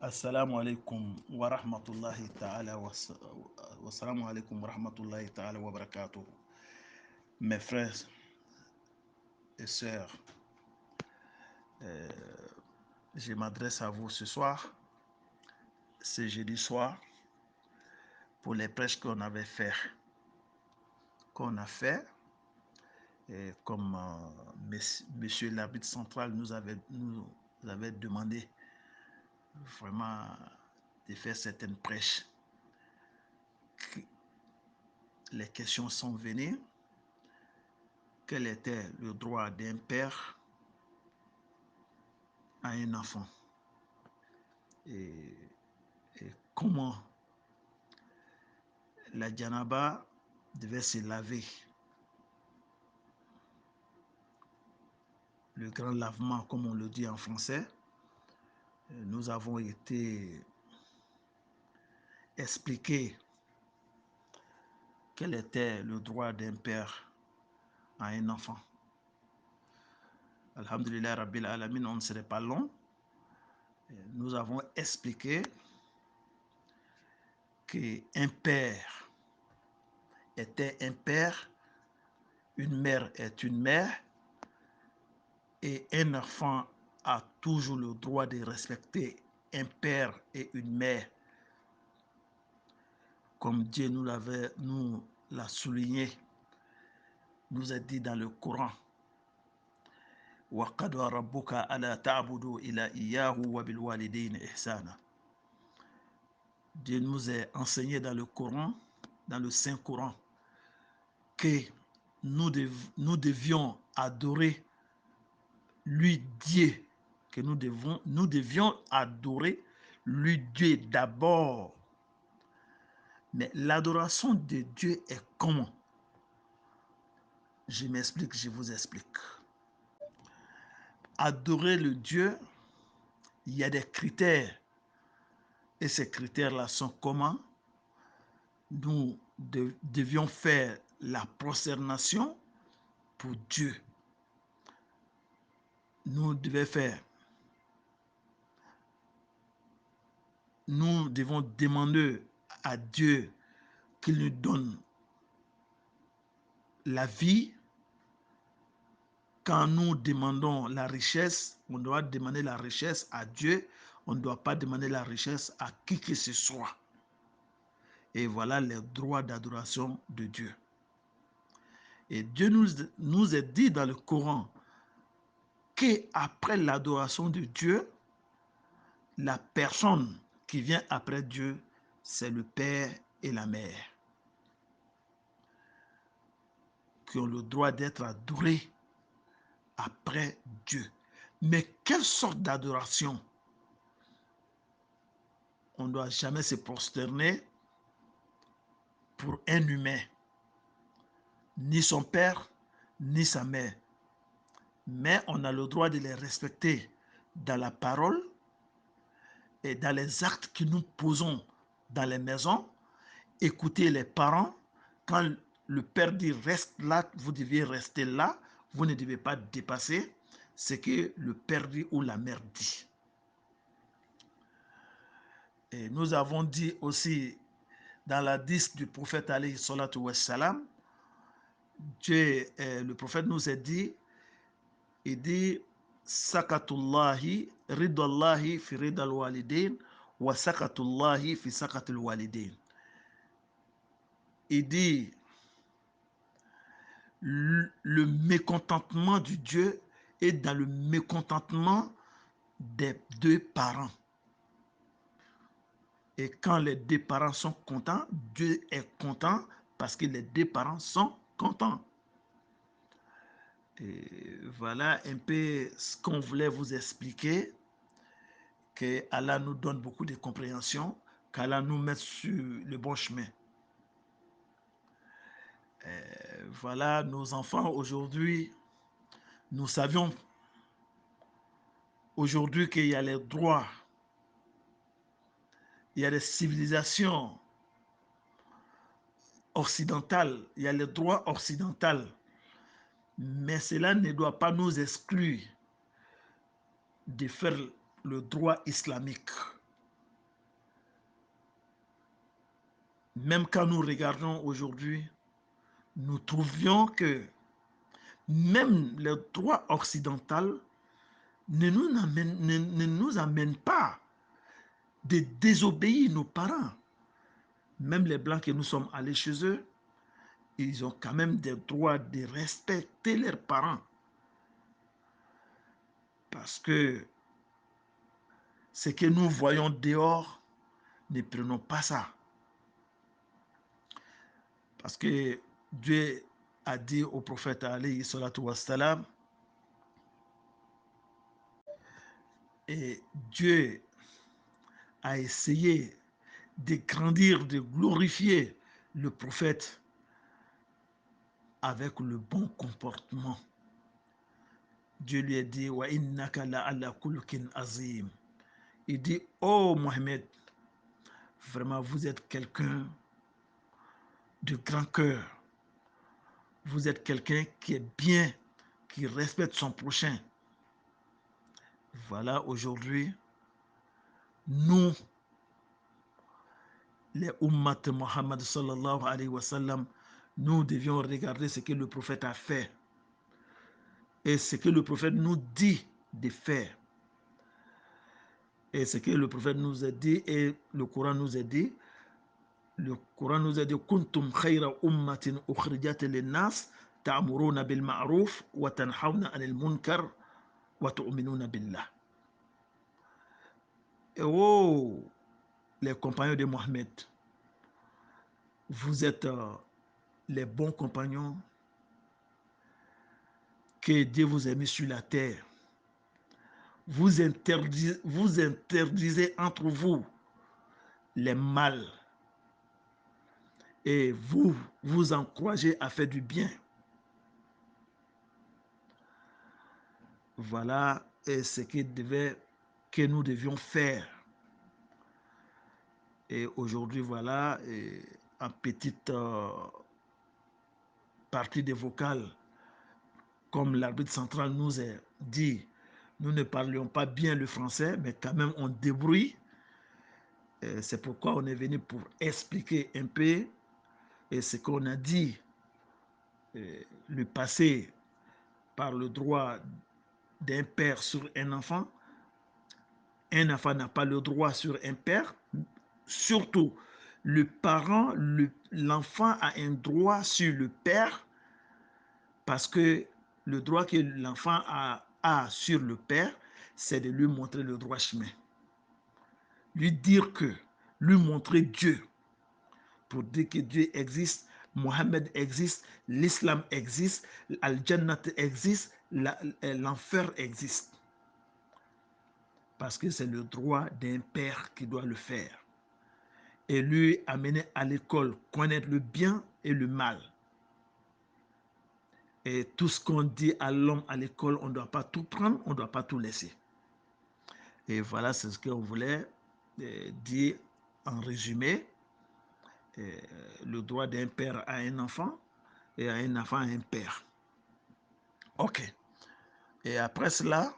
Assalamu alaikum wa rahmatullahi ta'ala wa salamu alaikum wa rahmatullahi ta'ala wa barakatuh. Mes frères et sœurs, euh, je m'adresse à vous ce soir, ce jeudi soir, pour les prêches qu'on avait fait, et comme monsieur l'arbitre central nous avait demandé vraiment de faire certaines prêches. Les questions sont venues. Quel était le droit d'un père à un enfant et comment la janaba devait se laver, le grand lavement comme on le dit en français. Nous avons été expliqué quel était le droit d'un père à un enfant. Alhamdulillah Rabbil Alamin, on ne serait pas long. Nous avons expliqué qu'un père était un père, une mère est une mère, et un enfant a toujours le droit de respecter un père et une mère, comme Dieu nous l'a souligné, nous a dit dans le Coran. وَقَدْوَ رَبُّكَ أَلَا تَعْبُدُوا إِلَّا إِيَّاهُ وَبِالْوَالِدَيْنِ إِحْسَانًا. Dieu nous a enseigné dans le Coran, dans le Saint-Coran, que nous devions adorer lui Dieu, que nous devions adorer lui Dieu d'abord. Mais l'adoration de Dieu est comment? Je m'explique, je vous explique. Adorer le Dieu, il y a des critères. Et ces critères-là sont comment? Nous devions faire la prosternation pour Dieu. Nous devons demander à Dieu qu'il nous donne la vie. Quand nous demandons la richesse, on doit demander la richesse à Dieu. On ne doit pas demander la richesse à qui que ce soit. Et voilà les droits d'adoration de Dieu. Et Dieu nous a dit dans le Coran qu'après l'adoration de Dieu, la personne qui vient après Dieu, c'est le père et la mère, qui ont le droit d'être adorés après Dieu. Mais quelle sorte d'adoration? On ne doit jamais se prosterner pour un humain, ni son père, ni sa mère. Mais on a le droit de les respecter dans la parole et dans les actes que nous posons dans les maisons. Écoutez les parents. Quand le père dit reste là, vous devez rester là. Vous ne devez pas dépasser ce que le père dit ou la mère dit. Et nous avons dit aussi dans la hadith du prophète alayhi salatu wassalam, le prophète nous a dit, il dit sakatullahi ridallahi fi ridal walidain wa sakatullahi fi sakatul walidain. Il dit le mécontentement du Dieu est dans le mécontentement des deux parents. Et quand les deux parents sont contents, Dieu est content parce que les deux parents sont contents. Et voilà un peu ce qu'on voulait vous expliquer, que Allah nous donne beaucoup de compréhension, qu'Allah nous mette sur le bon chemin. Voilà, nos enfants aujourd'hui, nous savions aujourd'hui qu'il y a les droits, il y a les civilisations occidentales, il y a les droits occidentaux, mais cela ne doit pas nous exclure de faire le droit islamique. Même quand nous regardons aujourd'hui, nous trouvions que même le droit occidental ne nous amène pas de désobéir nos parents. Même les Blancs que nous sommes allés chez eux, ils ont quand même des droits de respecter leurs parents. Parce que ce que nous voyons dehors, ne prenons pas ça. Parce que Dieu a dit au prophète alayhi salatu wassalam, et Dieu a essayé de grandir, de glorifier le prophète avec le bon comportement. Dieu lui a dit, wa innaka la ala kulkin azim. Il dit, oh Mohamed, vraiment vous êtes quelqu'un de grand cœur. Vous êtes quelqu'un qui est bien, qui respecte son prochain. Voilà, aujourd'hui, nous, les Ummat Muhammad sallallahu alayhi wa sallam, nous devions regarder ce que le prophète a fait et ce que le prophète nous dit de faire. Et ce que le prophète nous a dit et le Coran nous a dit, le Coran nous a dit kuntum khayra ummatin ukhrijat lin-nas ta'muruna bil ma'ruf wa tanhauna 'anil munkar wa tu'minuna billah. Et oh, les compagnons de Mohammed, vous êtes les bons compagnons que Dieu vous a mis sur la terre. Vous interdisez entre vous les mal et vous vous encouragez à faire du bien. Voilà ce que nous devions faire. Et aujourd'hui, voilà, en petite partie des vocales, comme l'arbitre central nous a dit, nous ne parlions pas bien le français, mais quand même on débrouille. C'est pourquoi on est venu pour expliquer un peu ce qu'on a dit, le passé par le droit d'un père sur un enfant. Un enfant n'a pas le droit sur un père. Surtout, le parent, l'enfant a un droit sur le père parce que le droit que l'enfant a sur le père, c'est de lui montrer le droit chemin. Lui dire que, lui montrer Dieu, pour dire que Dieu existe, Mohammed existe, l'islam existe, Al-Jannat existe, l'enfer existe. Parce que c'est le droit d'un père qui doit le faire. Et lui amener à l'école, connaître le bien et le mal. Et tout ce qu'on dit à l'homme à l'école, on ne doit pas tout prendre, on ne doit pas tout laisser. Et voilà, c'est ce qu'on voulait dire en résumé. Le droit d'un père à un enfant et à un enfant à un père. Ok. Et après cela,